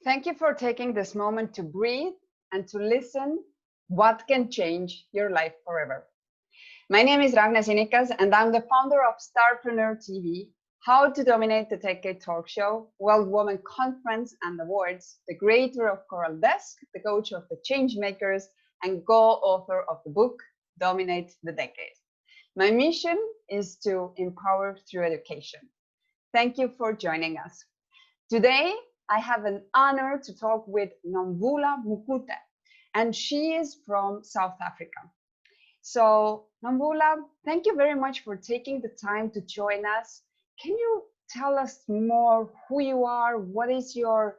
Thank you for taking this moment to breathe and to listen what can change your life forever. My name is Ragna Sinikas, and I'm the founder of Starpreneur TV, How to Dominate the Decade Talk Show, World Women Conference and Awards, the creator of Coral Desk, the coach of the Changemakers, and co-author of the book, Dominate the Decade. My mission is to empower through education. Thank you for joining us. Today, I have an honor to talk with Nomvula Mukute, and she is from South Africa. So, Nomvula, thank you very much for taking the time to join us. Can you tell us more who you are, what is your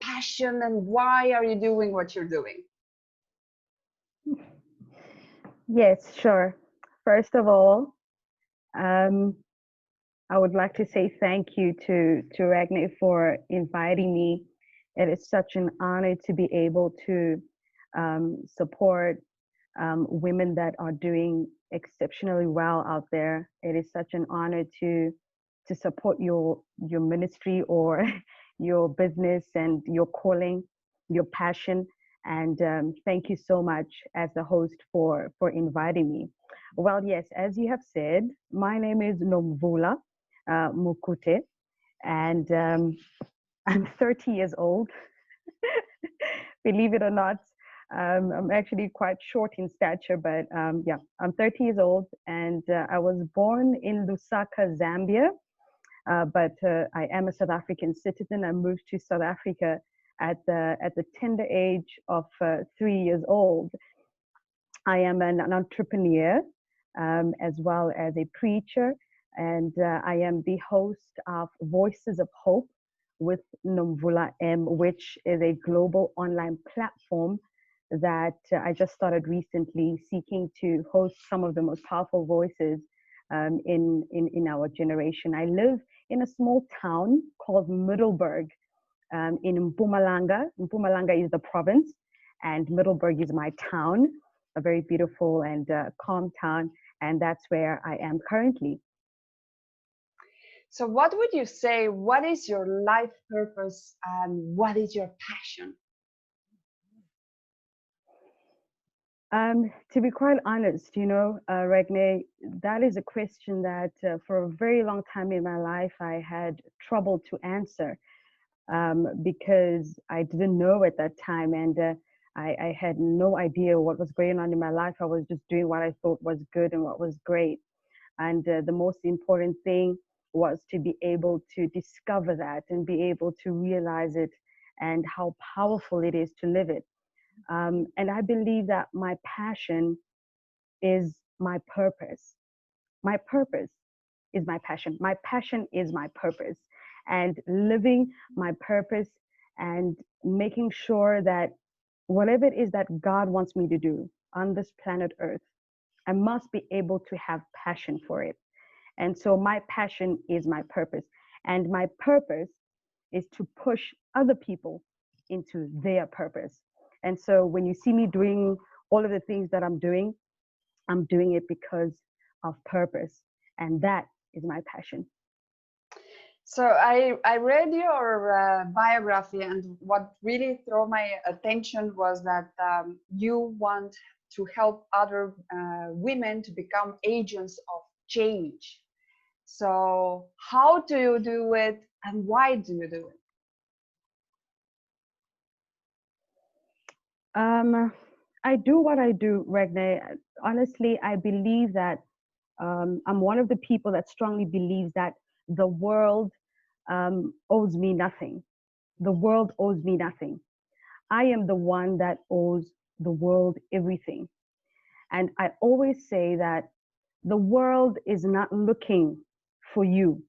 passion, and why are you doing what you're doing? Yes, sure. First of all, I would like to say thank you to Ragnar for inviting me. It is such an honor to be able to support women that are doing exceptionally well out there. It is such an honor to support your ministry or your business and your calling, your passion. And thank you so much as the host for inviting me. Well, yes, as you have said, my name is Nomvula Mukute, and I'm 30 years old. Believe it or not, I'm actually quite short in stature, but yeah, I'm 30 years old, and I was born in Lusaka, Zambia, but I am a South African citizen. I moved to South Africa at the tender age of 3 years old. I am an entrepreneur as well as a preacher, and I am the host of Voices of Hope with Nomvula M, which is a global online platform that I just started recently, seeking to host some of the most powerful voices in our generation. I live in a small town called Middelburg in Mpumalanga. Mpumalanga is the province, and Middelburg is my town, a very beautiful and calm town, and that's where I am currently. So, what would you say? What is your life purpose and what is your passion? To be quite honest, Regne, that is a question that for a very long time in my life I had trouble to answer because I didn't know at that time, and I had no idea what was going on in my life. I was just doing what I thought was good and what was great. And the most important thing was to be able to discover that and be able to realize it and how powerful it is to live it. And I believe that my passion is my purpose. My purpose is my passion. My passion is my purpose. And living my purpose and making sure that whatever it is that God wants me to do on this planet Earth, I must be able to have passion for it. And so my passion is my purpose. And my purpose is to push other people into their purpose. And so when you see me doing all of the things that I'm doing it because of purpose. And that is my passion. So I read your biography, and what really drew my attention was that you want to help other women to become agents of change. So how do you do it, and why do you do it? I do what I do, Regne. Honestly, I believe that I'm one of the people that strongly believes that the world owes me nothing. The world owes me nothing. I am the one that owes the world everything. And I always say that the world is not looking for you,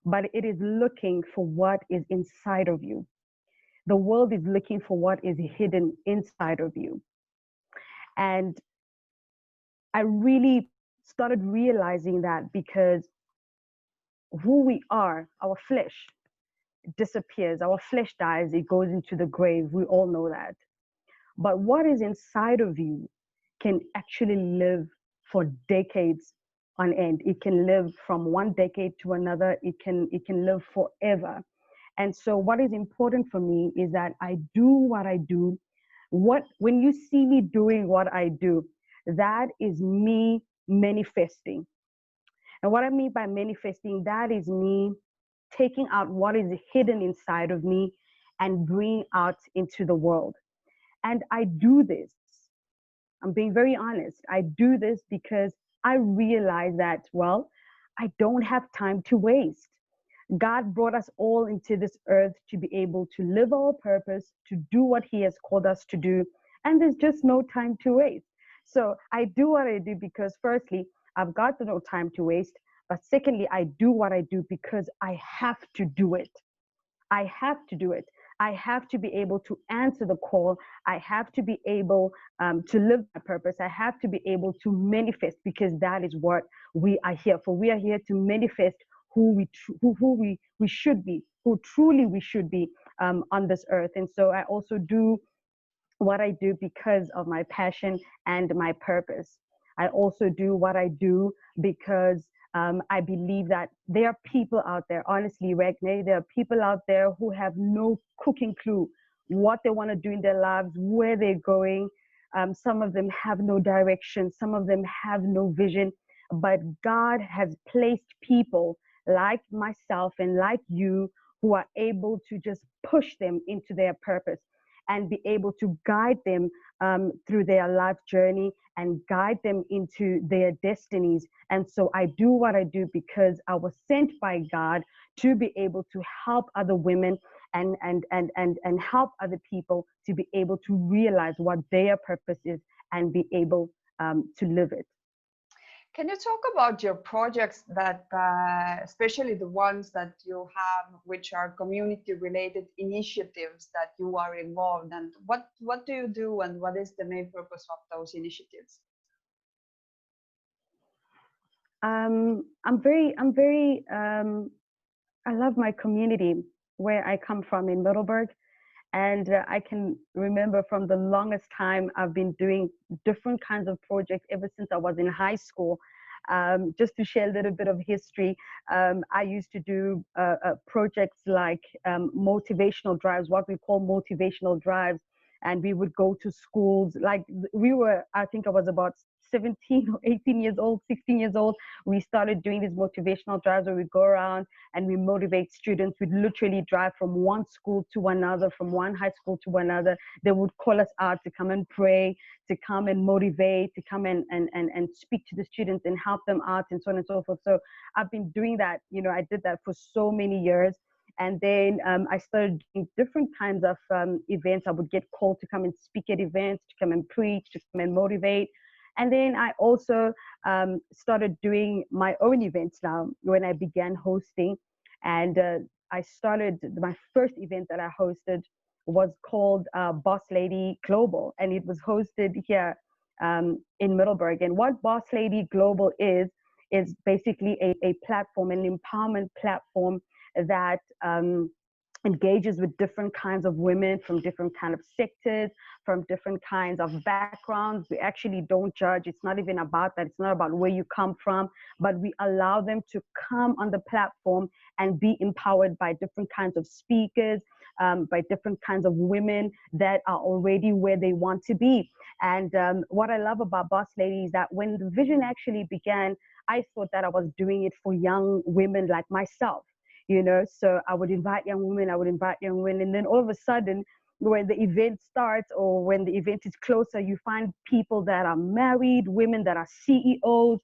but it is looking for what is inside of you. The world is looking for what is hidden inside of you. And I really started realizing that because who we are, our flesh disappears, our flesh dies, it goes into the grave. We all know that. But what is inside of you can actually live for decades on end. It can live from one decade to another. It can live forever. And so what is important for me is that I do what I do. When you see me doing what I do, that is me manifesting. And what I mean by manifesting, that is me taking out what is hidden inside of me and bringing out into the world. And I do this, I'm being very honest. I do this because I realize that, well, I don't have time to waste. God brought us all into this earth to be able to live our purpose, to do what He has called us to do. And there's just no time to waste. So I do what I do because, firstly, I've got no time to waste. But secondly, I do what I do because I have to do it. I have to do it. I have to be able to answer the call. I have to be able to live my purpose. I have to be able to manifest because that is what we are here for. We are here to manifest who we should be, who truly we should be on this earth. And so I also do what I do because of my passion and my purpose. I also do what I do because I believe that there are people out there, honestly, Regne, there are people out there who have no cooking clue what they want to do in their lives, where they're going. Some of them have no direction. Some of them have no vision. But God has placed people like myself and like you who are able to just push them into their purpose and be able to guide them through their life journey and guide them into their destinies. And so I do what I do because I was sent by God to be able to help other women and help other people to be able to realize what their purpose is and be able to live it. Can you talk about your projects that, especially the ones that you have, which are community-related initiatives that you are involved in? What do you do, and what is the main purpose of those initiatives? I love my community where I come from in Middelburg. And I can remember from the longest time I've been doing different kinds of projects ever since I was in high school. Just to share a little bit of history, I used to do projects like motivational drives, what we call motivational drives. And we would go to schools, like I think I was about 17 or 18 years old, 16 years old. We started doing these motivational drives where we go around and we motivate students. We'd literally drive from one school to another, from one high school to another. They would call us out to come and pray, to come and motivate, to come and speak to the students and help them out and so on and so forth. So I've been doing that. I did that for so many years. And then I started doing different kinds of events. I would get called to come and speak at events, to come and preach, to come and motivate. And then I also started doing my own events now when I began hosting. And I started, my first event that I hosted was called Boss Lady Global. And it was hosted here in Middelburg. And what Boss Lady Global is basically a platform, an empowerment platform that engages with different kinds of women from different kind of sectors, from different kinds of backgrounds. We actually don't judge. It's not even about that. It's not about where you come from, but we allow them to come on the platform and be empowered by different kinds of speakers, by different kinds of women that are already where they want to be. And what I love about Boss Lady is that when the vision actually began, I thought that I was doing it for young women like myself. So I would invite young women, and then all of a sudden, when the event starts or when the event is closer, you find people that are married, women that are CEOs,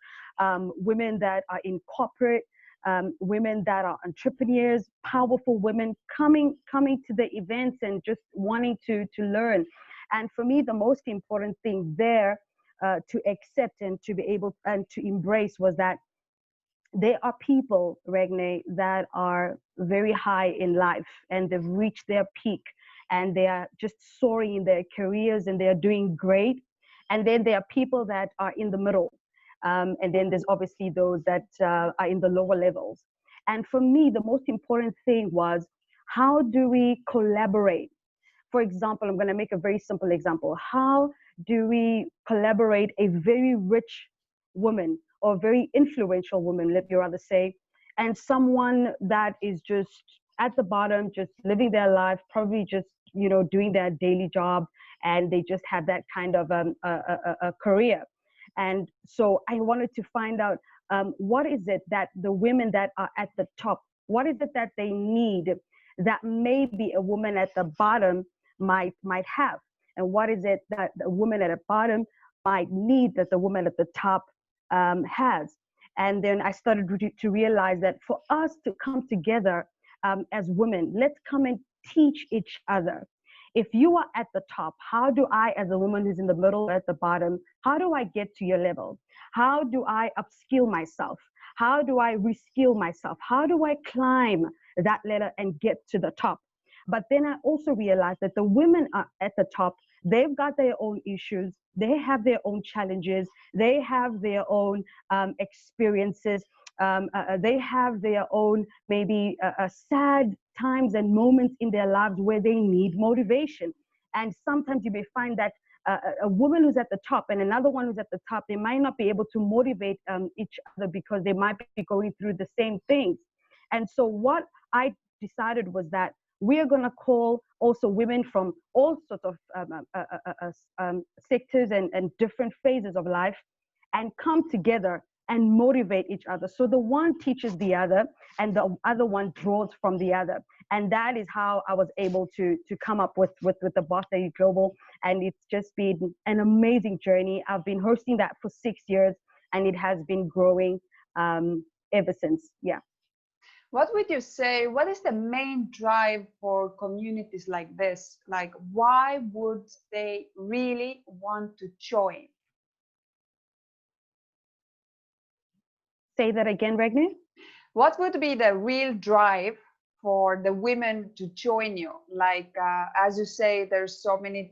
women that are in corporate, women that are entrepreneurs, powerful women coming to the events and just wanting to learn. And for me, the most important thing there to accept and to be able and to embrace was that there are people, Regne, that are very high in life and they've reached their peak and they are just soaring in their careers and they are doing great. And then there are people that are in the middle. And then there's obviously those that are in the lower levels. And for me, the most important thing was, how do we collaborate? For example, I'm going to make a very simple example. How do we collaborate a very rich woman or very influential woman, let me rather say, and someone that is just at the bottom, just living their life, probably just, you know, doing their daily job, and they just have that kind of a career. And so I wanted to find out, what is it that the women that are at the top, what is it that they need that maybe a woman at the bottom might have, and what is it that the woman at the bottom might need that the woman at the top has. And then I started to realize that for us to come together as women, let's come and teach each other. If you are at the top, how do I, as a woman who's in the middle or at the bottom, how do I get to your level? How do I upskill myself? How do I reskill myself? How do I climb that ladder and get to the top? But then I also realized that the women are at the top, they've got their own issues, they have their own challenges, they have their own experiences, they have their own maybe sad times and moments in their lives where they need motivation. And sometimes you may find that a woman who's at the top and another one who's at the top, they might not be able to motivate each other because they might be going through the same things. And so what I decided was that we are going to call also women from all sorts of sectors and different phases of life and come together and motivate each other. So the one teaches the other and the other one draws from the other. And that is how I was able to come up with the Boss Lady Global. And it's just been an amazing journey. I've been hosting that for 6 years and it has been growing ever since. Yeah. What would you say, what is the main drive for communities like this? Like, why would they really want to join? Say that again, Regne. What would be the real drive for the women to join you? Like, as you say, there's so many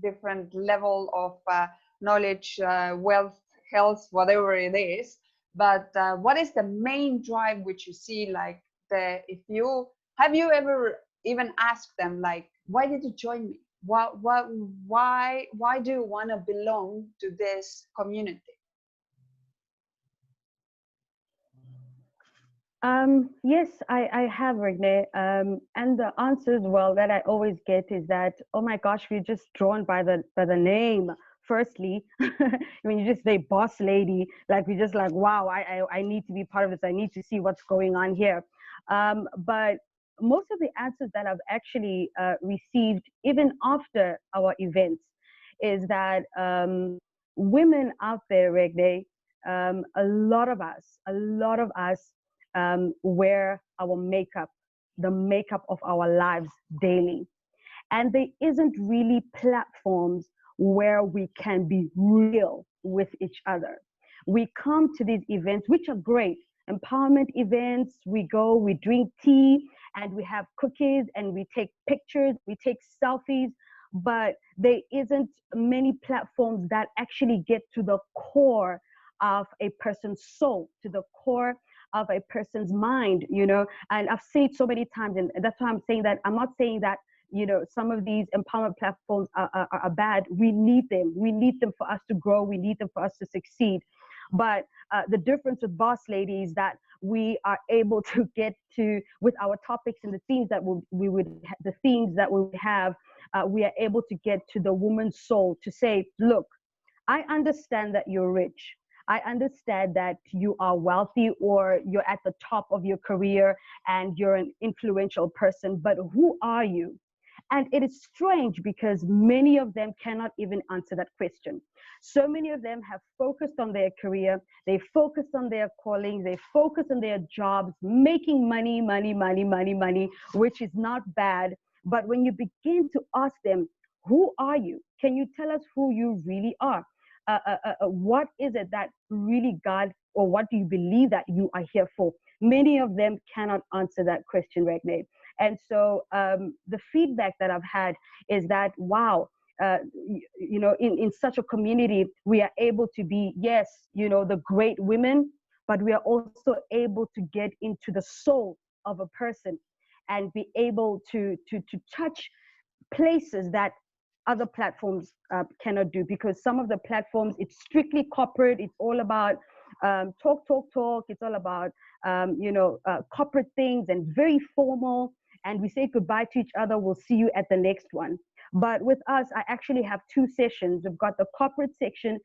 different level of knowledge, wealth, health, whatever it is. But what is the main drive which you see? Like, if you have you ever even asked them, like, why did you join me? Why do you want to belong to this community? Yes, I have, Regne. And the answers, well, that I always get is that, oh my gosh, we're just drawn by the name. Firstly, when you just say boss lady, like we just like, wow, I need to be part of this. I need to see what's going on here. But most of the answers that I've actually received, even after our events, is that women out there, Regne, a lot of us wear our makeup, the makeup of our lives daily. And there isn't really platforms where we can be real with each other. We come to these events, which are great, empowerment events. We go, we drink tea, and we have cookies, and we take pictures, we take selfies, but there isn't many platforms that actually get to the core of a person's soul, to the core of a person's mind, you know. And I've said so many times, and that's why I'm saying that I'm not saying that, you know, some of these empowerment platforms are bad. We need them. We need them for us to grow. We need them for us to succeed. But the difference with Boss Lady is that we are able to get to, with our topics and the themes that we would have, we are able to get to the woman's soul to say, look, I understand that you're rich. I understand that you are wealthy or you're at the top of your career and you're an influential person, but who are you? And it is strange because many of them cannot even answer that question. So many of them have focused on their career, they focused on their calling, they focus on their jobs, making money, which is not bad. But when you begin to ask them, who are you? Can you tell us who you really are? What is it that really God, or what do you believe that you are here for? Many of them cannot answer that question, Regne. And so the feedback that I've had is that, wow, you know, in such a community, we are able to be, yes, you know, the great women, but we are also able to get into the soul of a person and be able to touch places that other platforms cannot do, because some of the platforms, it's strictly corporate. It's all about talk. It's all about corporate things and very formal. And we say goodbye to each other. We'll see you at the next one. But with us, I actually have two sessions. We've got the corporate session,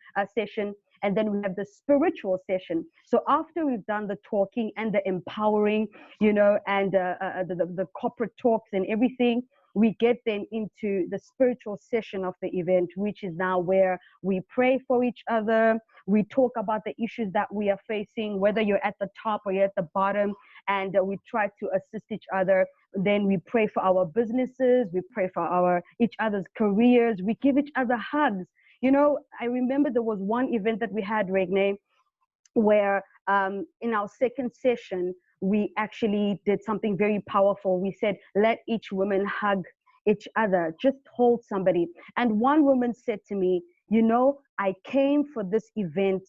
and then we have the spiritual session. So after we've done the talking and the empowering, and the corporate talks and everything, we get then into the spiritual session of the event, which is now where we pray for each other. We talk about the issues that we are facing, whether you're at the top or you're at the bottom, and we try to assist each other. Then we pray for our businesses, we pray for each other's careers, we give each other hugs. I remember there was one event that we had, Regne, where in our second session, we actually did something very powerful. We said, let each woman hug each other, just hold somebody. And one woman said to me, I came for this event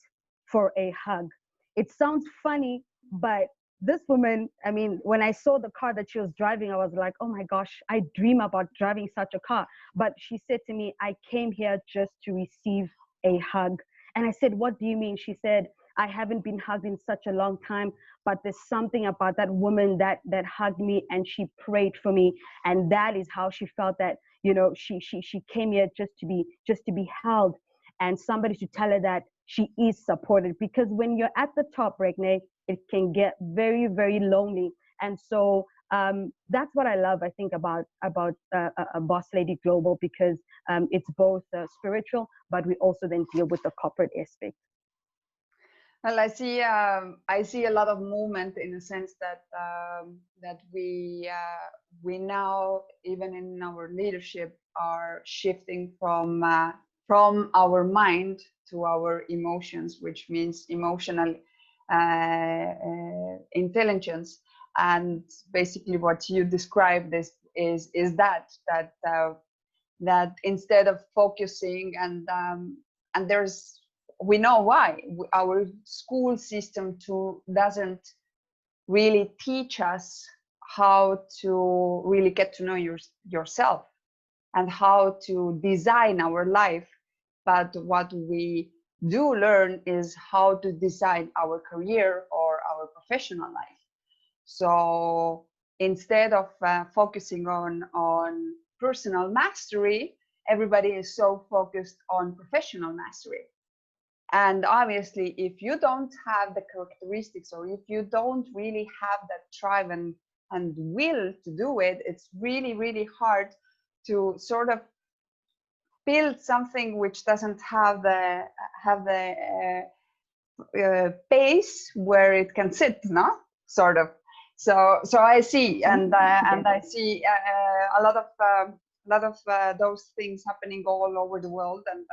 for a hug. It sounds funny, but this woman, I mean, when I saw the car that she was driving, I was like, oh my gosh, I dream about driving such a car. But she said to me, I came here just to receive a hug. And I said, what do you mean? She said, I haven't been hugged in such a long time, but there's something about that woman that hugged me and she prayed for me. And that is how she felt that, she came here just to be held, and somebody to tell her that she is supported. Because when you're at the top, Regne, it can get very, very lonely. And so that's what I love, I think, about Boss Lady Global, because it's both spiritual, but we also then deal with the corporate aspect. Well, I see a lot of movement in the sense that we now, even in our leadership, are shifting from our mind to our emotions, which means emotional intelligence. And basically, what you described is that instead of focusing and we know why our school system doesn't really teach us how to really get to know yourself and how to design our life. But what we do learn is how to design our career or our professional life. So instead of focusing on personal mastery, everybody is so focused on professional mastery. And obviously, if you don't have the characteristics, or if you don't really have that drive and will to do it, it's really, really hard to sort of build something which doesn't have the base where it can sit, no? Sort of. So I see, and I see a lot of those things happening all over the world, and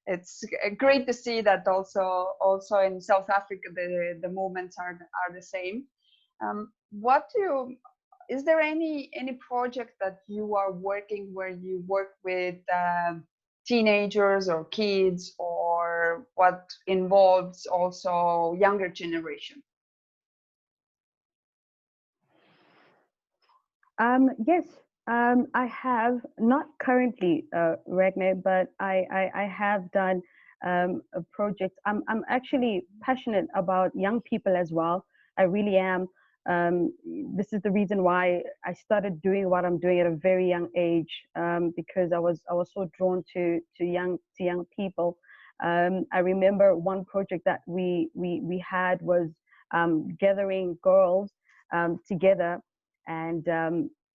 it's great to see that also in South Africa the movements are the same. Is there any project that you are working where you work with teenagers or kids, or what involves also younger generation? Yes, I have, not currently, Regne, but I have done a project. I'm actually passionate about young people as well. I really am. This is the reason why I started doing what I'm doing at a very young age, because I was so drawn to young people. I remember one project that we had was gathering girls together and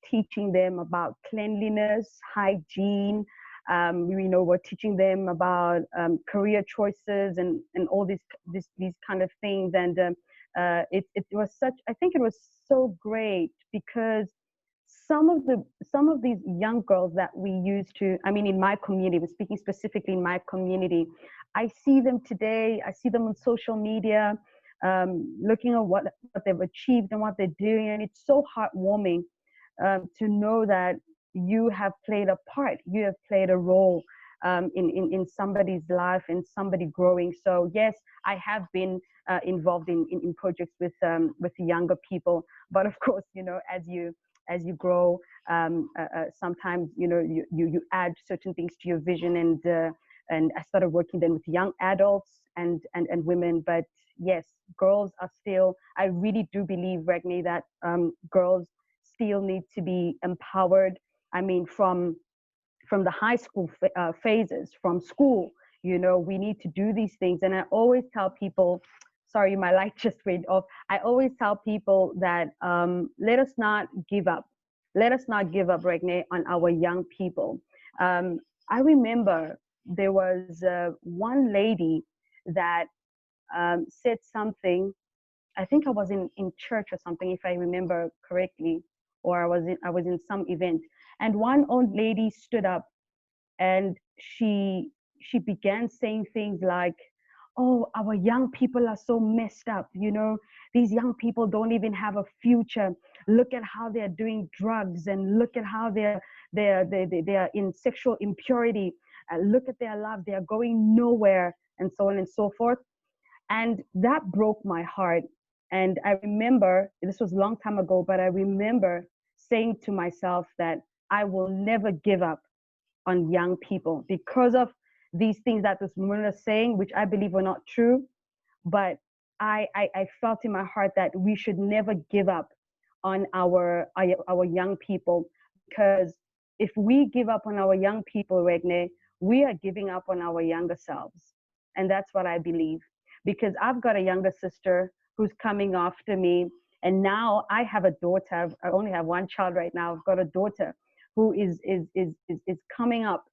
teaching them about cleanliness, hygiene. We're teaching them about career choices and all these kind of things. And it was I think it was so great, because some of these young girls that we used to, I mean, in my community, we're speaking specifically in my community, I see them today. I see them on social media, looking at what they've achieved and what they're doing, and it's so heartwarming to know that you have played a part, you have played a role in somebody's life and somebody growing. So yes, I have been involved in projects with younger people, but of course, as you grow, sometimes you add certain things to your vision, and and I started working then with young adults and women. But yes, girls are still, I really do believe, Regni, that girls still need to be empowered. I mean, from the high school phases, from school, we need to do these things. And I always tell people, sorry, my light just went off. I always tell people that let us not give up. Let us not give up, Regne, on our young people. I remember there was one lady that said something. I think I was in church or something, if I remember correctly, or I was in some event, and one old lady stood up and she began saying things like, oh, our young people are so messed up, these young people don't even have a future. Look at how they're doing drugs, and look at how they are in sexual impurity. Look at their lives, they are going nowhere, and so on and so forth. And that broke my heart. And I remember, this was a long time ago, but I remember saying to myself that I will never give up on young people because of these things that this woman was saying, which I believe were not true. But I felt in my heart that we should never give up on our young people, because if we give up on our young people, Regne, we are giving up on our younger selves. And that's what I believe. Because I've got a younger sister who's coming after me. And now I have a daughter. I only have one child right now. I've got a daughter who is coming up,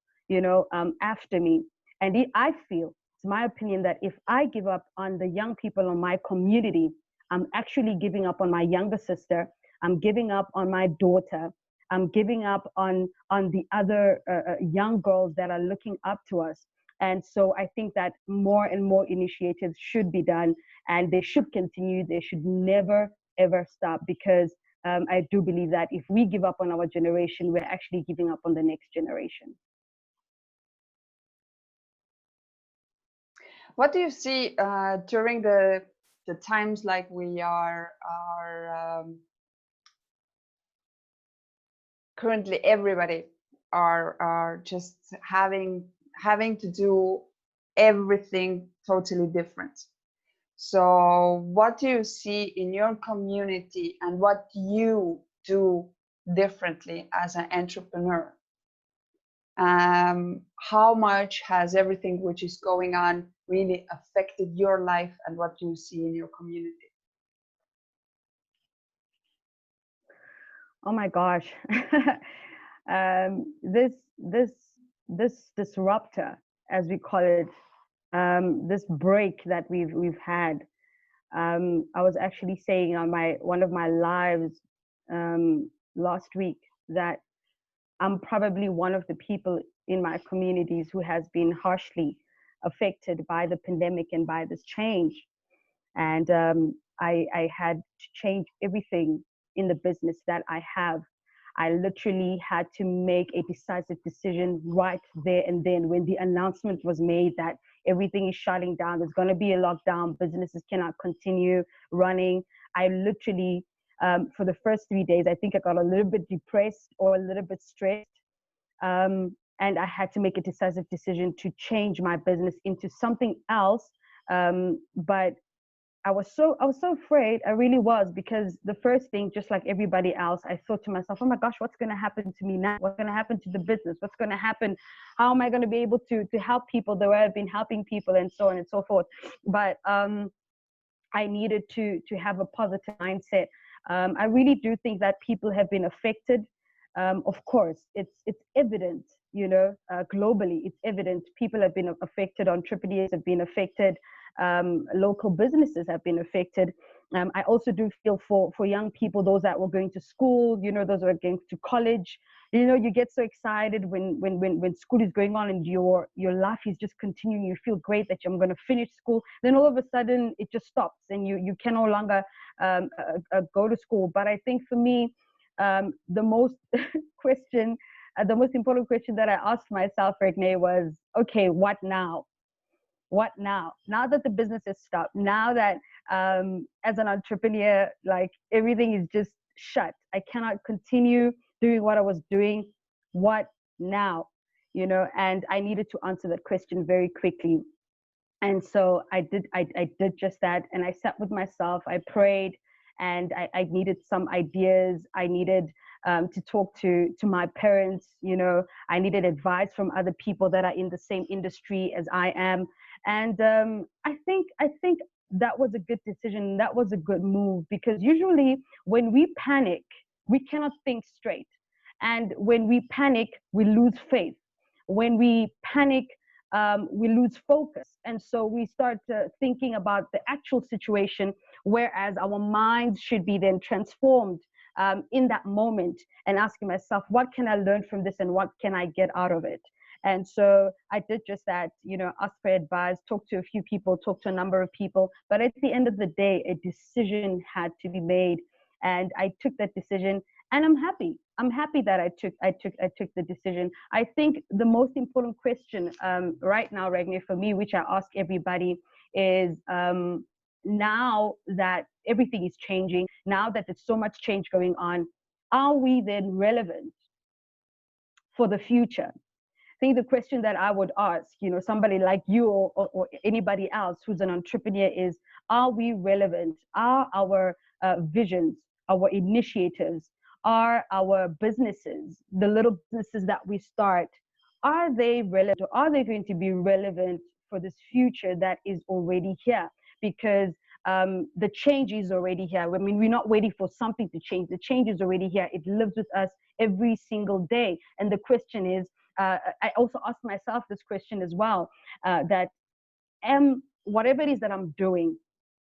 after me. And I feel, it's my opinion, that if I give up on the young people in my community, I'm actually giving up on my younger sister. I'm giving up on my daughter. I'm giving up on the other young girls that are looking up to us. And so I think that more and more initiatives should be done, and they should continue. They should never, ever stop, because I do believe that if we give up on our generation, we're actually giving up on the next generation. What do you see during the times like we are currently? Everybody are just having to do everything totally different. So what do you see in your community, and what you do differently as an entrepreneur? How much has everything which is going on really affected your life, and what do you see in your community? Oh my gosh. This disruptor, as we call it, this break that we've had. I was actually saying on one of my lives last week that I'm probably one of the people in my communities who has been harshly affected by the pandemic and by this change. And I had to change everything in the business that I have. I literally had to make a decisive decision right there and then when the announcement was made that everything is shutting down, there's going to be a lockdown, businesses cannot continue running. I literally, for the first 3 days, I think I got a little bit depressed or a little bit stressed. And I had to make a decisive decision to change my business into something else. But I was so afraid. I really was, because the first thing, just like everybody else, I thought to myself, oh my gosh, what's going to happen to me now? What's going to happen to the business? What's going to happen? How am I going to be able to help people the way I've been helping people, and so on and so forth. But I needed to have a positive mindset. I really do think that people have been affected. Of course, it's evident, globally, it's evident. People have been affected. Entrepreneurs have been affected. Local businesses have been affected. I also do feel for young people, those that were going to school, those who are going to college. You get so excited when school is going on and your life is just continuing. You feel great that I'm going to finish school. Then all of a sudden it just stops, and you can no longer go to school. But I think for me, the most the most important question that I asked myself, Regne, was, okay, what now? What now? Now that the business is stopped, now that as an entrepreneur, like everything is just shut, I cannot continue doing what I was doing. What now? and I needed to answer that question very quickly. And so I did just that, and I sat with myself, I prayed, and I needed some ideas. I needed to talk to my parents. I needed advice from other people that are in the same industry as I am. And I think that was a good decision. That was a good move, because usually when we panic, we cannot think straight. And when we panic, we lose faith. When we panic, we lose focus. And so we start thinking about the actual situation, whereas our minds should be then transformed in that moment, and asking myself, what can I learn from this and what can I get out of it? And so I did just that, ask for advice, talk to a few people, talk to a number of people. But at the end of the day, a decision had to be made. And I took that decision, and I'm happy. I'm happy that I took the decision. I think the most important question right now, Ragnar, for me, which I ask everybody, is now that everything is changing, now that there's so much change going on, are we then relevant for the future? I think the question that I would ask, somebody like you, or anybody else who's an entrepreneur, is, are we relevant? Are our visions, our initiatives, are our businesses, the little businesses that we start, are they relevant, or are they going to be relevant for this future that is already here? Because the change is already here. I mean, we're not waiting for something to change. The change is already here. It lives with us every single day. And the question is, I also ask myself this question as well, that whatever it is that I'm doing,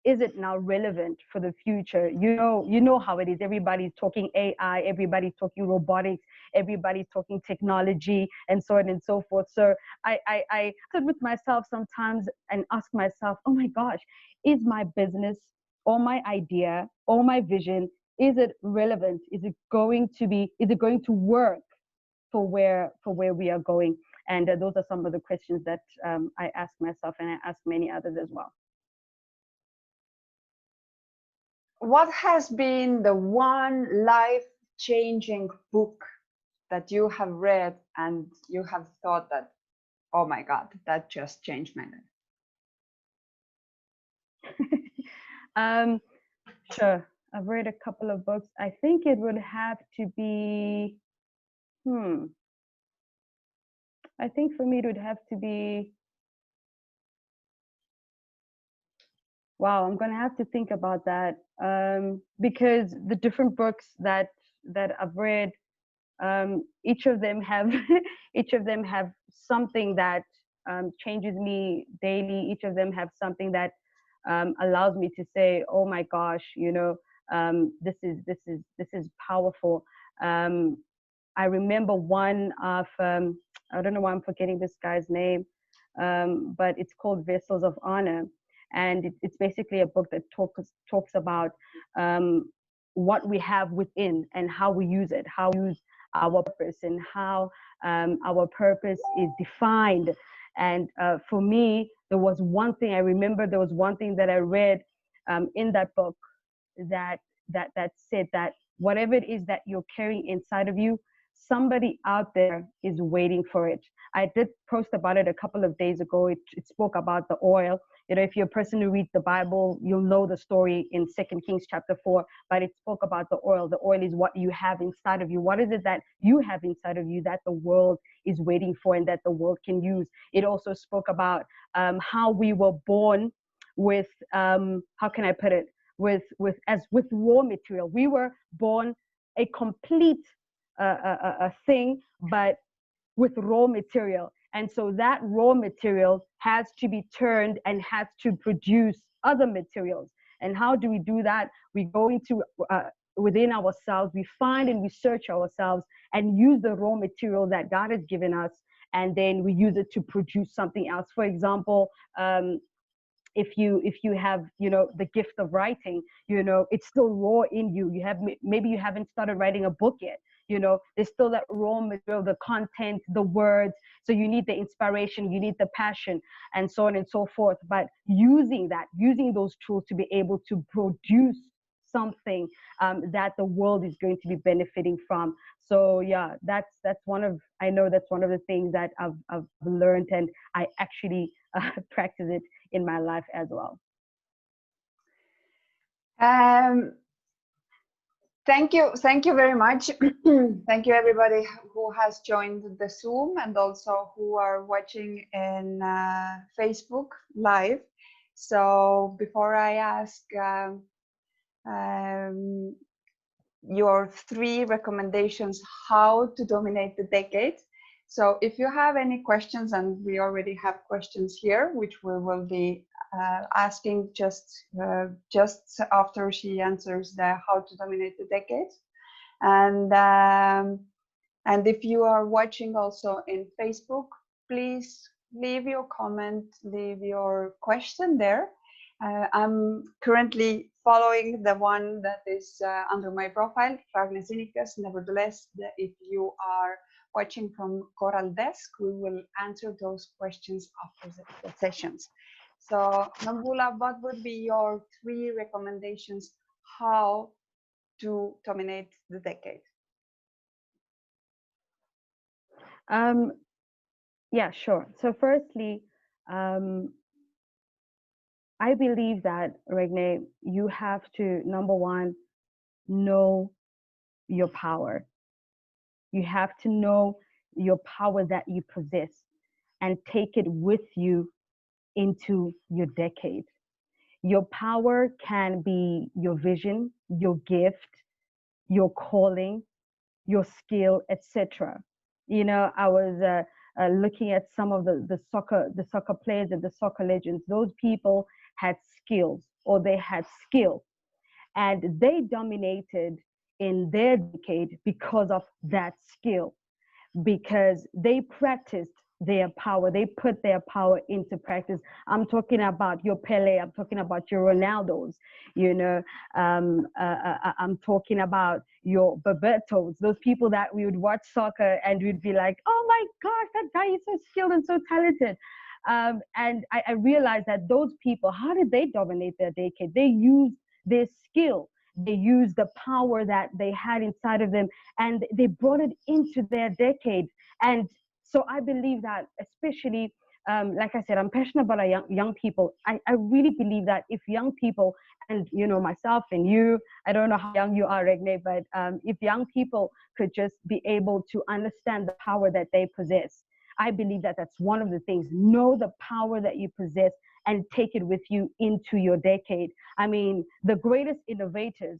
is it now relevant for the future? You know how it is. Everybody's talking AI, everybody's talking robotics, everybody's talking technology, and so on and so forth. So I sit with myself sometimes and ask myself, oh my gosh, is my business or my idea or my vision, is it relevant? Is it going to work for where we are going? And those are some of the questions that I ask myself, and I ask many others as well. What has been the one life-changing book that you have read and you have thought that, oh my God, that just changed my life? Sure. I've read a couple of books. I think it would have to be, I think for me it would have to be, wow, I'm going to have to think about that, because the different books that I've read, each of them have something that changes me daily. Each of them have something that allows me to say, oh my gosh, this is powerful. I remember one of, I don't know why I'm forgetting this guy's name, but it's called Vessels of Honor. And it's basically a book that talks about what we have within and how we use it, how we use our purpose, and how our purpose is defined. And for me, there was one thing that I read in that book that said that whatever it is that you're carrying inside of you, somebody out there is waiting for it. I did post about it a couple of days ago. It spoke about the oil. If you're a person who reads the Bible, you'll know the story in 2 Kings chapter 4, but it spoke about the oil. The oil is what you have inside of you. What is it that you have inside of you that the world is waiting for and that the world can use? It also spoke about how we were born with, how can I put it, with raw material. We were born a complete thing, but with raw material. And so that raw material has to be turned and has to produce other materials. And how do we do that? We go into within ourselves, we find and we search ourselves and use the raw material that God has given us, and then we use it to produce something else. For example, if you have the gift of writing, it's still raw in you. Maybe you haven't started writing a book yet. There's still that raw material, the content, the words. So you need the inspiration, you need the passion, and so on and so forth. But using those tools to be able to produce something that the world is going to be benefiting from. So yeah, that's one of, I know that's one of the things that I've learned, and I actually practice it in my life as well. Thank you very much. Thank you everybody who has joined the Zoom and also who are watching in Facebook Live. So before I ask your 3 recommendations how to dominate the decade. So if you have any questions, and we already have questions here, which we will be asking just after she answers the how to dominate the decade. And if you are watching also in Facebook, please leave your comment, leave your question there. I'm currently following the one that is under my profile, Ragnar Sinikas. Nevertheless, if you are watching from Coral Desk, we will answer those questions after the sessions. So, Nomvula, what would be your 3 recommendations how to dominate the decade? Yeah, sure. So firstly, I believe that, Regne, you have to, number one, know your power. You have to know your power that you possess and take it with you into your decade. Your power can be your vision, your gift, your calling, your skill, etc. You know, I was looking at some of the soccer players and the soccer legends. Those people had skills, or they had skill, and they dominated in their decade because of that skill, because they practiced their power. They put their power into practice. I'm talking about your Pele. I'm talking about your Ronaldos. You know, I'm talking about your Bebetos. Those people that we would watch soccer and we'd be like, "Oh my gosh, that guy is so skilled and so talented." And I realized that those people, how did they dominate their decade? They used their skill. They used the power that they had inside of them, and they brought it into their decade. And so I believe that, especially, like I said, I'm passionate about our young people. I really believe that if young people, and you know, myself and you, I don't know how young you are, Regne, but if young people could just be able to understand the power that they possess, I believe that that's one of the things. Know the power that you possess and take it with you into your decade. I mean, the greatest innovators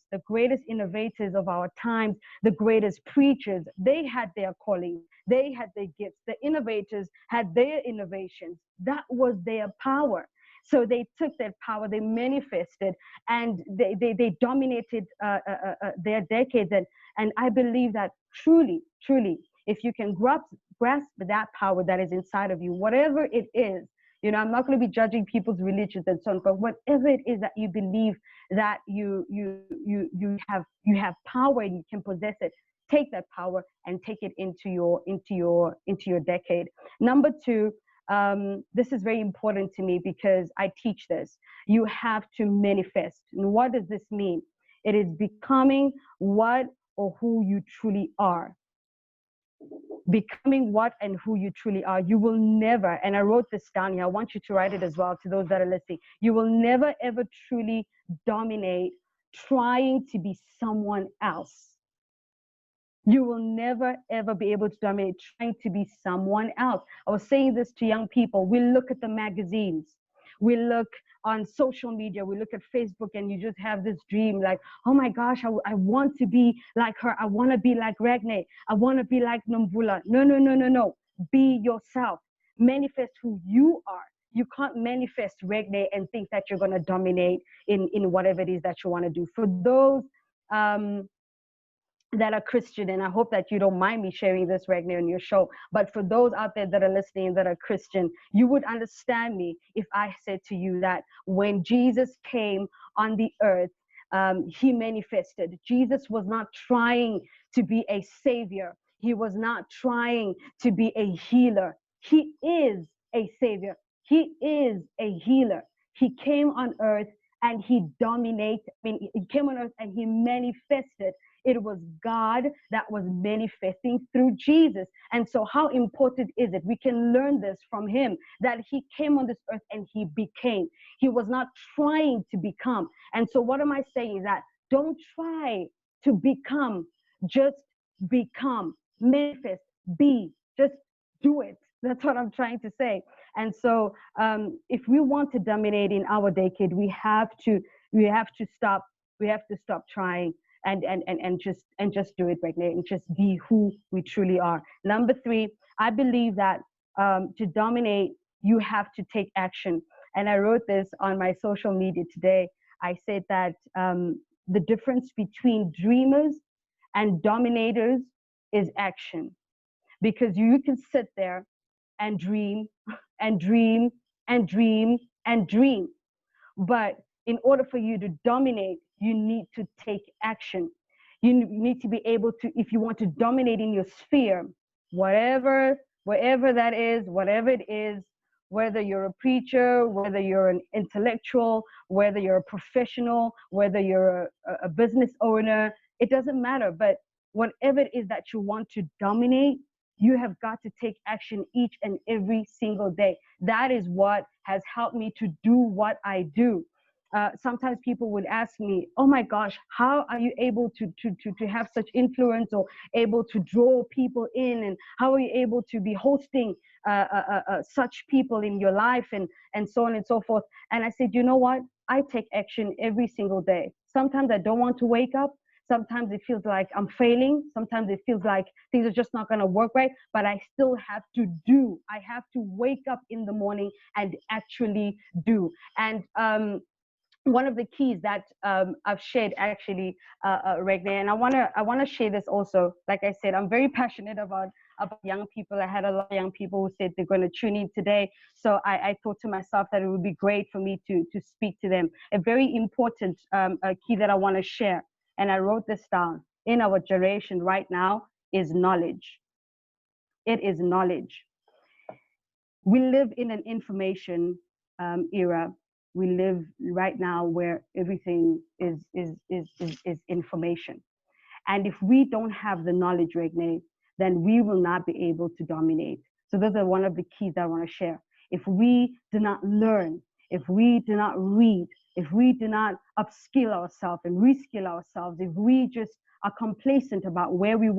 of our times, the greatest preachers, they had their calling, they had their gifts. The innovators had their innovations. That was their power. So they took that power, they manifested, and they dominated their decades. And I believe that truly, if you can grasp that power that is inside of you, whatever it is, you know, I'm not going to be judging people's religions and so on, but whatever it is that you believe that you have power and you can possess it, take that power and take it into your decade. Number 2, this is very important to me because I teach this. You have to manifest. And what does this mean? It is becoming what or who you truly are. Becoming what and who you truly are. You will never, and I wrote this down here, I want you to write it as well to those that are listening. You will never ever truly dominate trying to be someone else. You will never ever be able to dominate trying to be someone else. I was saying this to young people. We look at the magazines, we look on social media, we look at Facebook, and you just have this dream like, oh my gosh, I want to be like her. I want to be like Regne. I want to be like Nomvula. No. Be yourself. Manifest who you are. You can't manifest Regne and think that you're going to dominate in whatever it is that you want to do. For those that are Christian, and I hope that you don't mind me sharing this right now on your show, but for those out there that are listening that are Christian, you would understand me if I said to you that when Jesus came on the earth, he manifested. Jesus was not trying to be a savior. He was not trying to be a healer. He is a savior. He is a healer. He came on earth and he dominated. I mean, he came on earth and he manifested. It was God that was manifesting through Jesus. And so how important is it? We can learn this from him, that he came on this earth and he became. He was not trying to become. And so what am I saying is that don't try to become, just become, manifest, be, just do it. That's what I'm trying to say. And so if we want to dominate in our decade, we have to stop trying and just do it right now and just be who we truly are. Number 3, I believe that to dominate, you have to take action. And I wrote this on my social media today. I said that the difference between dreamers and dominators is action. Because you can sit there and dream and dream and dream and dream. But in order for you to dominate, you need to take action. You need to be able to, if you want to dominate in your sphere, wherever that is, whatever it is, whether you're a preacher, whether you're an intellectual, whether you're a professional, whether you're a business owner, it doesn't matter. But whatever it is that you want to dominate, you have got to take action each and every single day. That is what has helped me to do what I do. Sometimes people would ask me, oh my gosh, how are you able to have such influence or able to draw people in? And how are you able to be hosting such people in your life and so on and so forth? And I said, you know what? I take action every single day. Sometimes I don't want to wake up. Sometimes it feels like I'm failing. Sometimes it feels like things are just not going to work right, but I still have to do. I have to wake up in the morning and actually do. And one of the keys that I've shared actually, Regne, and I wanna share this also. Like I said, I'm very passionate about young people. I had a lot of young people who said they're going to tune in today. So I thought to myself that it would be great for me to speak to them. A very important key that I want to share, and I wrote this down, in our generation right now, is knowledge. It is knowledge. We live in an information era. We live right now where everything is information. And if we don't have the knowledge, Regne, then we will not be able to dominate. So those are one of the keys that I want to share. If we do not learn, if we do not read, if we do not upskill ourselves and reskill ourselves, if we just are complacent about where we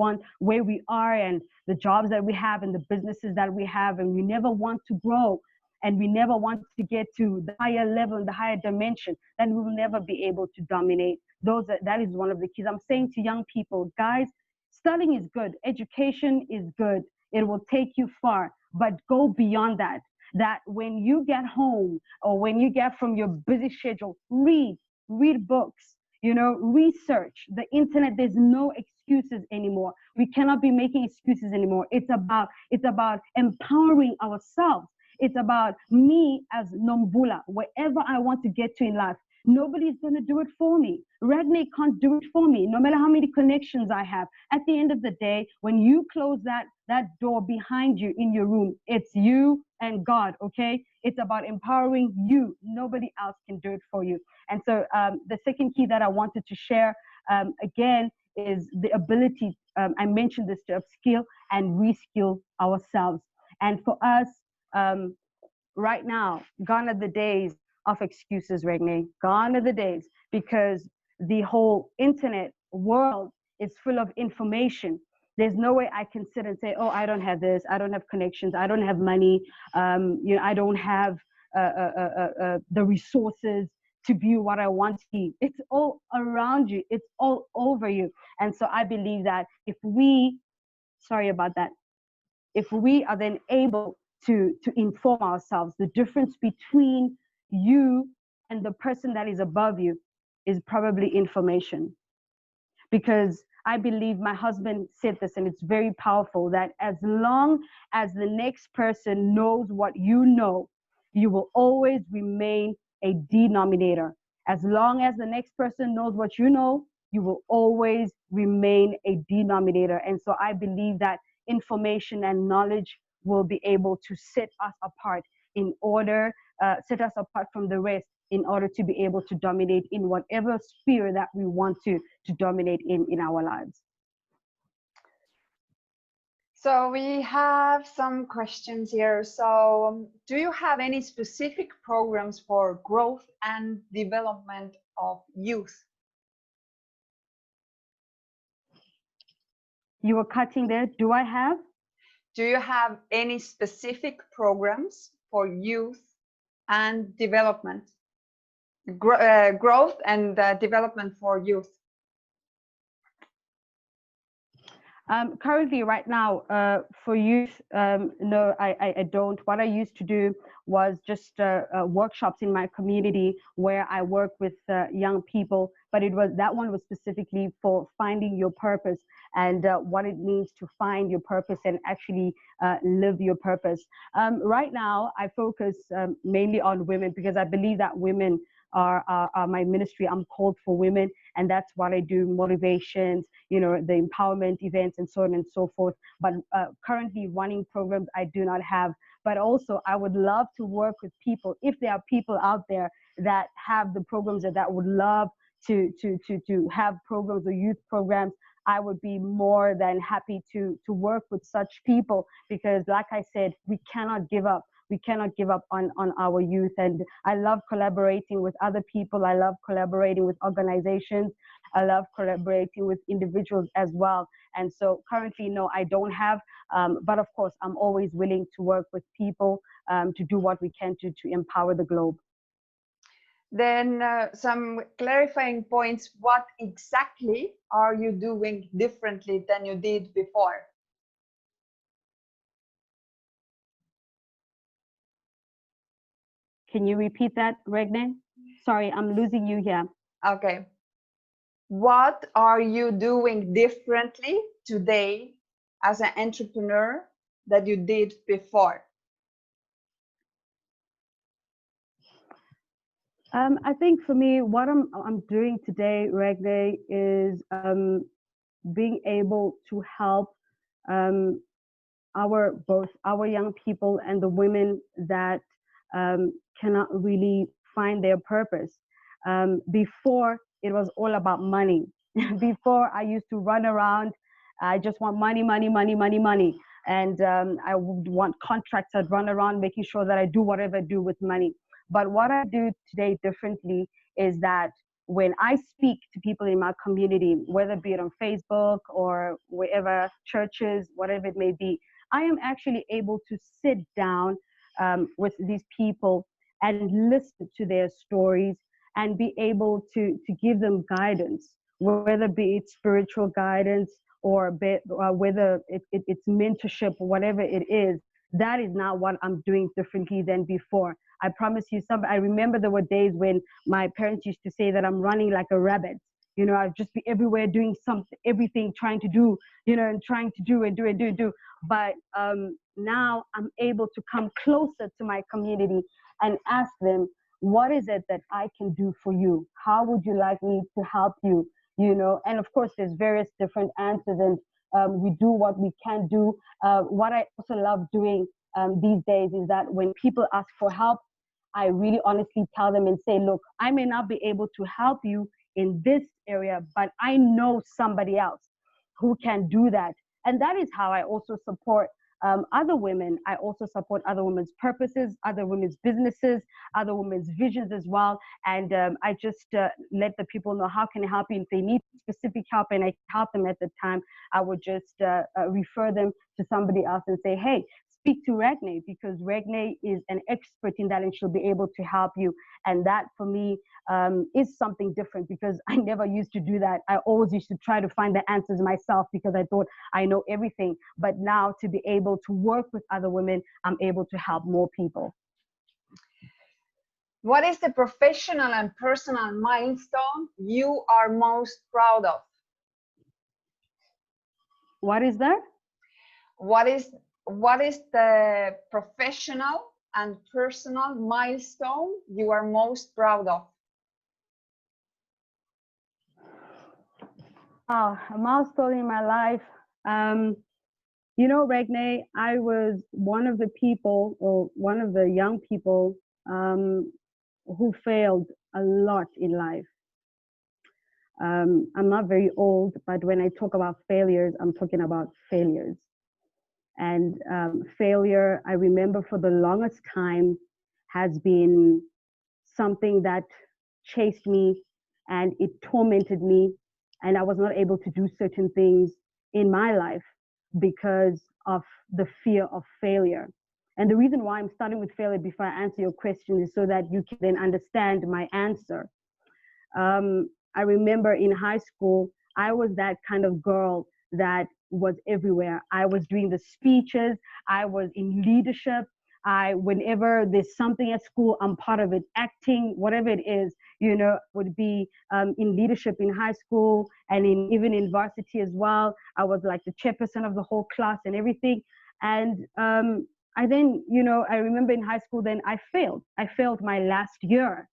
are and the jobs that we have and the businesses that we have, and we never want to grow, and we never want to get to the higher level and the higher dimension, then we will never be able to dominate. That is one of the keys. I'm saying to young people, guys, studying is good. Education is good. It will take you far, but go beyond that. That when you get home or when you get from your busy schedule, read books, research the internet. There's no excuses anymore. We cannot be making excuses anymore. It's about empowering ourselves. It's about me as Nomvula, wherever I want to get to in life. Nobody's going to do it for me. Regne can't do it for me, no matter how many connections I have. At the end of the day, when you close that door behind you in your room, it's you and God, okay? It's about empowering you. Nobody else can do it for you. And so the second key that I wanted to share, again, is the ability, I mentioned this, to upskill and reskill ourselves. And for us, right now, gone are the days of excuses, Regne. Gone are the days, because the whole internet world is full of information. There's no way I can sit and say, oh, I don't have this, I don't have connections, I don't have money, I don't have the resources to be what I want to be. It's all around you. It's all over you. And so I believe that if we are then able to inform ourselves, the difference between you and the person that is above you is probably information. Because I believe, my husband said this, and it's very powerful, that as long as the next person knows what you know, you will always remain a denominator. As long as the next person knows what you know, you will always remain a denominator. And so I believe that information and knowledge will be able to set us apart in order set us apart from the rest in order to be able to dominate in whatever sphere that we want to dominate in our lives. So we have some questions here. So do you have any specific programs for growth and development of youth? You were cutting there. Do I have? Do you have any specific programs for youth and development? Growth and development for youth? Currently, right now, for youth, no, I don't. What I used to do was just workshops in my community where I work with young people, but that one was specifically for finding your purpose and what it means to find your purpose and actually live your purpose. Right now, I focus mainly on women because I believe that women are my ministry. I'm called for women, and that's what I do: motivations, the empowerment events, and so on and so forth. But currently running programs I do not have. But also I would love to work with people. If there are people out there that have the programs that would love to have programs or youth programs, I would be more than happy to work with such people, because like I said, we cannot give up. We cannot give up on our youth. And I love collaborating with other people. I love collaborating with organizations. I love collaborating with individuals as well. And so currently, no, I don't have, but of course, I'm always willing to work with people to do what we can to empower the globe. Then some clarifying points. What exactly are you doing differently than you did before? Can you repeat that, Regne? Sorry, I'm losing you here. Okay. What are you doing differently today as an entrepreneur that you did before? I think for me, what I'm doing today, Regne, is being able to help both our young people and the women that cannot really find their purpose. Before, it was all about money. Before, I used to run around. I just want money, money, money, money, money. And I would want contracts. I'd run around making sure that I do whatever I do with money. But what I do today differently is that when I speak to people in my community, whether be it on Facebook or wherever, churches, whatever it may be, I am actually able to sit down with these people and listen to their stories and be able to give them guidance, whether be it spiritual guidance or whether it's mentorship or whatever it is. That is not what I'm doing differently than before. I promise you, I remember there were days when my parents used to say that I'm running like a rabbit. I'd just be everywhere doing something, everything, trying to do, and trying to do and do and do and do. But now I'm able to come closer to my community and ask them, what is it that I can do for you? How would you like me to help you? And of course, there's various different answers, and we do what we can do. What I also love doing these days is that when people ask for help, I really honestly tell them and say, look, I may not be able to help you in this area, but I know somebody else who can do that. And that is how I also support other women. I also support other women's purposes, other women's businesses, other women's visions as well. And I just let the people know how can I help you. If they need specific help and I help them at the time, I would just refer them to somebody else and say, hey, speak to Regne, because Regne is an expert in that and she'll be able to help you. And that for me is something different, because I never used to do that. I always used to try to find the answers myself because I thought I know everything. But now to be able to work with other women, I'm able to help more people. What is the professional and personal milestone you are most proud of? What is that? What is the professional and personal milestone you are most proud of? Oh, a milestone in my life. Regne, I was one of the people, or one of the young people who failed a lot in life. I'm not very old, but when I talk about failures, I'm talking about failures. And failure, I remember for the longest time, has been something that chased me and it tormented me. And I was not able to do certain things in my life because of the fear of failure. And the reason why I'm starting with failure before I answer your question is so that you can then understand my answer. I remember in high school, I was that kind of girl that was everywhere. I was doing the speeches, I was in leadership. Whenever there's something at school, I'm part of it, acting, whatever it is, would be in leadership in high school and even in varsity as well. I was like the chairperson of the whole class and everything. And I then, I remember in high school, then I failed. I failed my last year.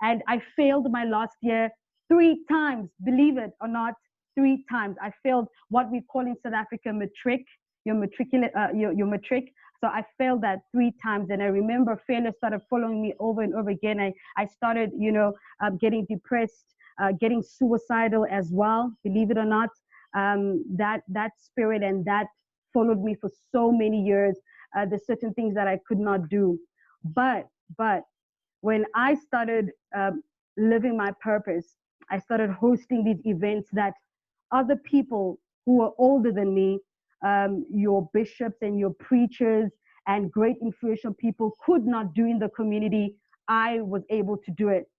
And I failed my last year 3 times, believe it or not, 3 times. I failed what we call in South Africa matric, your matric. So I failed that 3 times. And I remember failure started following me over and over again. I started, getting depressed, getting suicidal as well, believe it or not. That spirit and that followed me for so many years. There's certain things that I could not do. But when I started living my purpose, I started hosting these events that other people who were older than me, your bishops and your preachers and great influential people could not do in the community. I was able to do it.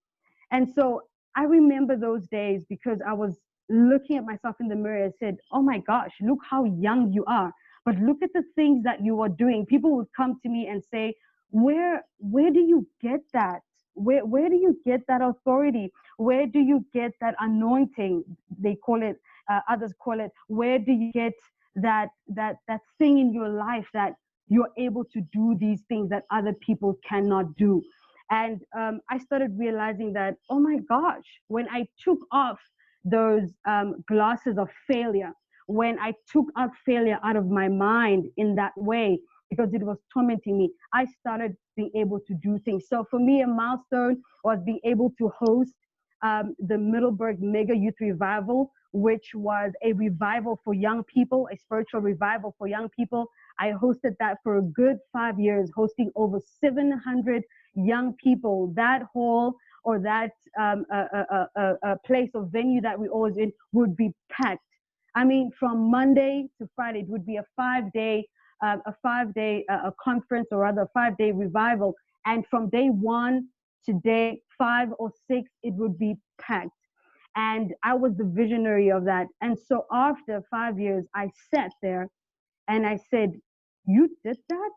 And so I remember those days because I was looking at myself in the mirror and said, oh my gosh, look how young you are. But look at the things that you are doing. People would come to me and say, where do you get that? Where do you get that authority? Where do you get that anointing? They call it, others call it, where do you get that thing in your life that you're able to do these things that other people cannot do? And I started realizing that, oh my gosh, when I took off those glasses of failure, when I took out failure out of my mind in that way, because it was tormenting me, I started being able to do things. So for me, a milestone was being able to host the Middleburg Mega Youth Revival, which was a revival for young people, a spiritual revival for young people. I hosted that for a good 5 years, hosting over 700 young people. That hall or that place or venue that we always in would be packed. I mean, from Monday to Friday, it would be a 5-day conference, or rather a 5-day revival. And from day 1 to day 5 or 6, it would be packed. And I was the visionary of that. And so after 5 years, I sat there and I said, you did that?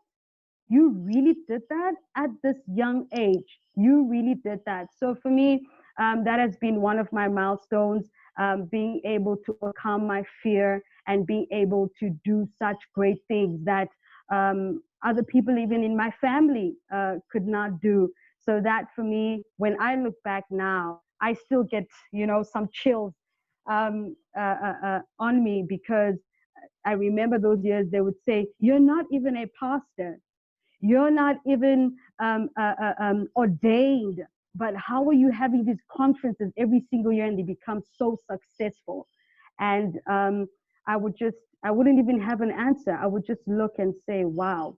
You really did that at this young age? You really did that. So for me, that has been one of my milestones, being able to overcome my fear and being able to do such great things that other people, even in my family, could not do. So that for me, when I look back now, I still get, some chills on me, because I remember those years. They would say, you're not even a pastor. You're not even ordained, but how are you having these conferences every single year and they become so successful? And I wouldn't even have an answer. I would just look and say, wow,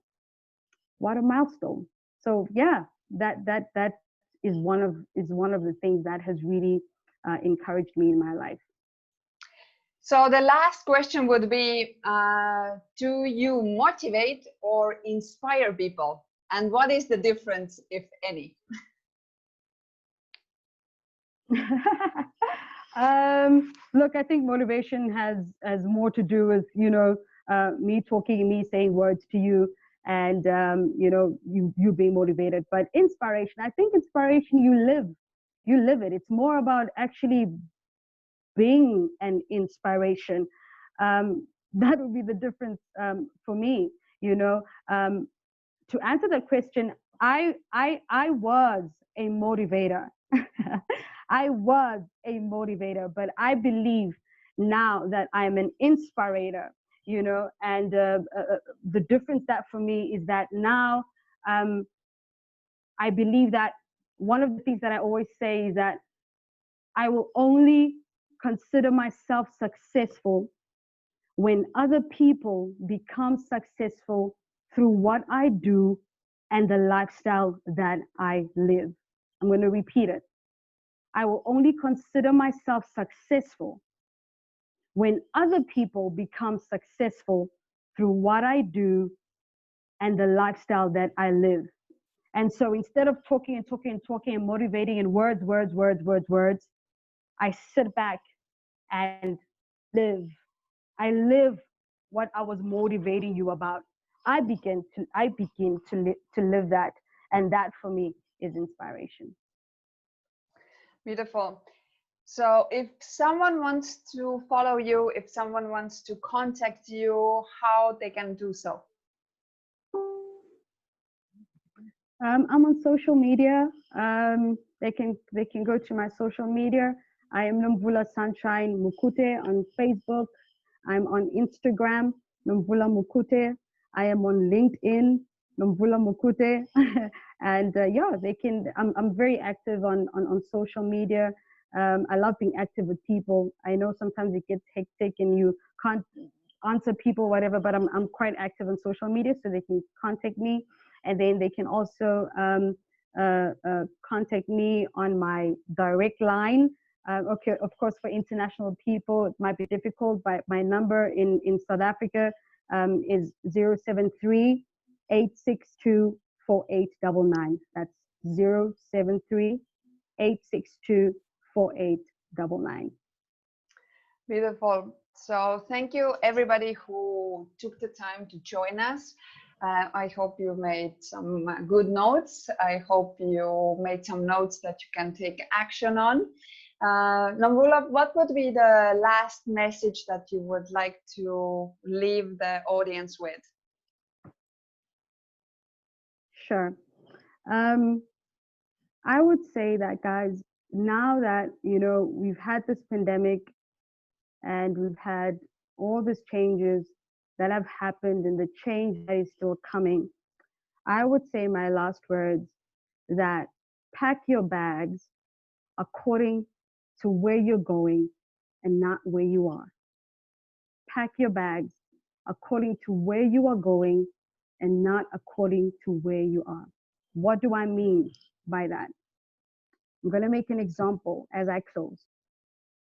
what a milestone. So yeah, that is one of the things that has really encouraged me in my life. So the last question would be, do you motivate or inspire people? And what is the difference, if any? Look, I think motivation has more to do with, me talking, me saying words to you, and, you being motivated. But inspiration, I think inspiration, you live it. It's more about actually being an inspiration. That would be the difference for me. To answer that question, I was a motivator. I was a motivator, but I believe now that I'm an inspirator. And the difference that for me is that now I believe that one of the things that I always say is that I will only consider myself successful when other people become successful through what I do and the lifestyle that I live. I'm going to repeat it. I will only consider myself successful when other people become successful through what I do and the lifestyle that I live. And so instead of talking and talking and talking and motivating in words, I sit back and live. I live what I was motivating you about. I begin to live that, and that for me is inspiration. Beautiful. So if someone wants to follow you, if someone wants to contact you, how they can do so? I'm on social media. They can go to my social media. I am Nomvula Sunshine Mukute on Facebook. I'm on Instagram, Nomvula Mukute. I am on LinkedIn, Nomvula Mukute. And yeah, they can. I'm very active on social media. I love being active with people. I know sometimes it gets hectic and you can't answer people, whatever, but I'm quite active on social media, so they can contact me. And then they can also contact me on my direct line. Okay, of course, for international people, it might be difficult, but my number in South Africa is 073 862 4899. That's 073 862 4899. Beautiful. So thank you everybody who took the time to join us. I hope you made some good notes. I hope you made some notes that you can take action on. Nomvula, what would be the last message that you would like to leave the audience with? Sure. I would say that, guys, now that, we've had this pandemic and we've had all these changes that have happened and the change that is still coming, I would say my last words that pack your bags according to where you're going and not where you are. Pack your bags according to where you are going and not according to where you are. What do I mean by that? I'm going to make an example as I close.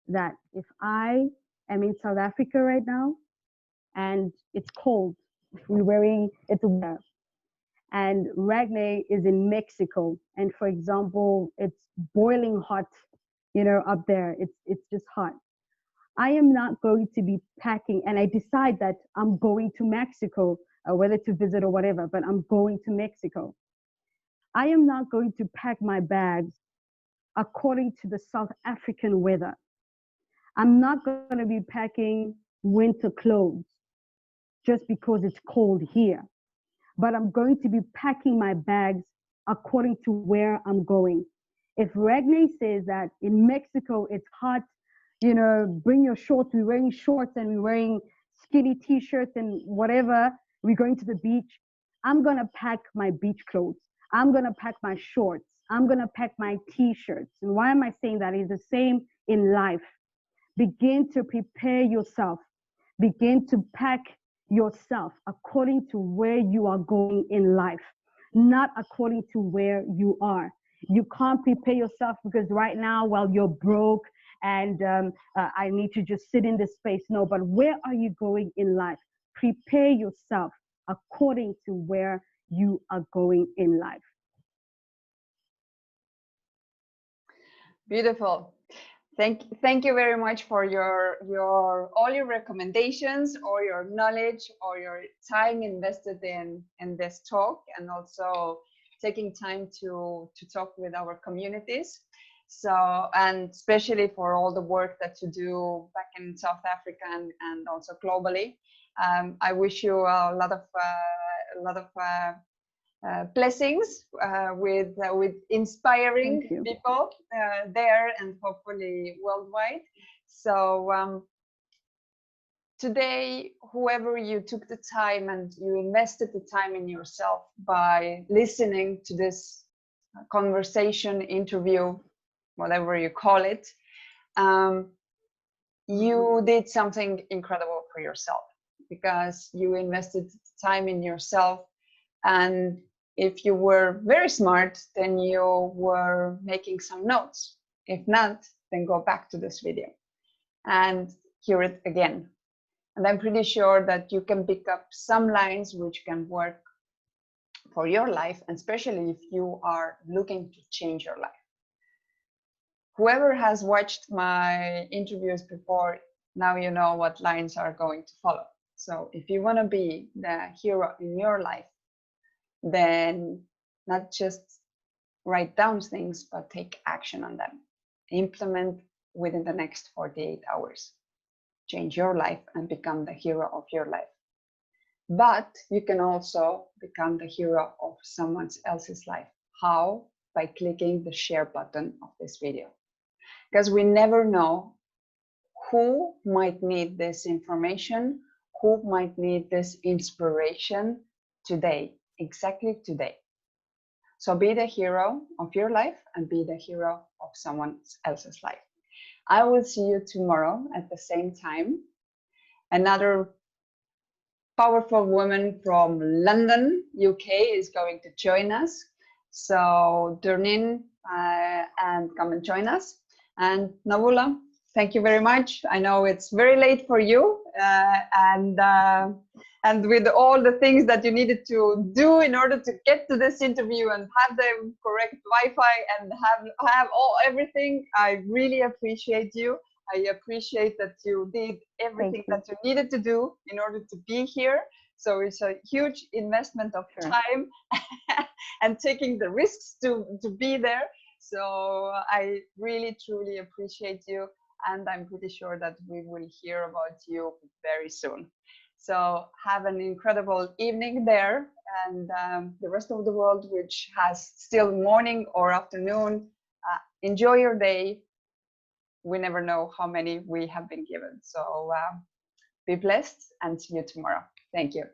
That if I am in South Africa right now and it's cold, it's winter, and Ragne is in Mexico, and for example, it's boiling hot, up there, it's just hot. I am not going to be packing, and I decide that I'm going to Mexico, whether to visit or whatever, but I'm going to Mexico. I am not going to pack my bags according to the South African weather. I'm not going to be packing winter clothes just because it's cold here, but I'm going to be packing my bags according to where I'm going. If Ragne says that in Mexico it's hot, bring your shorts, we're wearing shorts and we're wearing skinny t-shirts and whatever, we're going to the beach, I'm going to pack my beach clothes. I'm going to pack my shorts. I'm going to pack my t-shirts. And why am I saying that? It's the same in life. Begin to prepare yourself. Begin to pack yourself according to where you are going in life, not according to where you are. You can't prepare yourself because right now, well, you're broke and I need to just sit in this space. No, but where are you going in life? Prepare yourself according to where you are going in life. Beautiful. Thank you very much for all your recommendations, or your knowledge, or your time invested in this talk, and also taking time to talk with our communities. So, and especially for all the work that you do back in South Africa and also globally. I wish you a lot of blessings with inspiring people there and hopefully worldwide. So today, whoever you took the time and you invested the time in yourself by listening to this conversation, interview, whatever you call it, you did something incredible for yourself, because you invested time in yourself. And if you were very smart, then you were making some notes. If not, then go back to this video and hear it again. And I'm pretty sure that you can pick up some lines which can work for your life, and especially if you are looking to change your life. Whoever has watched my interviews before, now you know what lines are going to follow. So if you want to be the hero in your life, then not just write down things, but take action on them. Implement within the next 48 hours. Change your life and become the hero of your life. But you can also become the hero of someone else's life. How? By clicking the share button of this video. Because we never know who might need this information, who might need this inspiration today, exactly today. So be the hero of your life and be the hero of someone else's life. I will see you tomorrow at the same time. Another powerful woman from London, UK is going to join us. So turn in and come and join us. And Nomvula, thank you very much. I know it's very late for you, and with all the things that you needed to do in order to get to this interview and have the correct Wi-Fi and have everything, I really appreciate you. I appreciate that you did everything that you needed to do in order to be here. So it's a huge investment of time and taking the risks to be there. So I really, truly appreciate you. And I'm pretty sure that we will hear about you very soon. So have an incredible evening there. And the rest of the world, which has still morning or afternoon, enjoy your day. We never know how many we have been given. So be blessed and see you tomorrow. Thank you.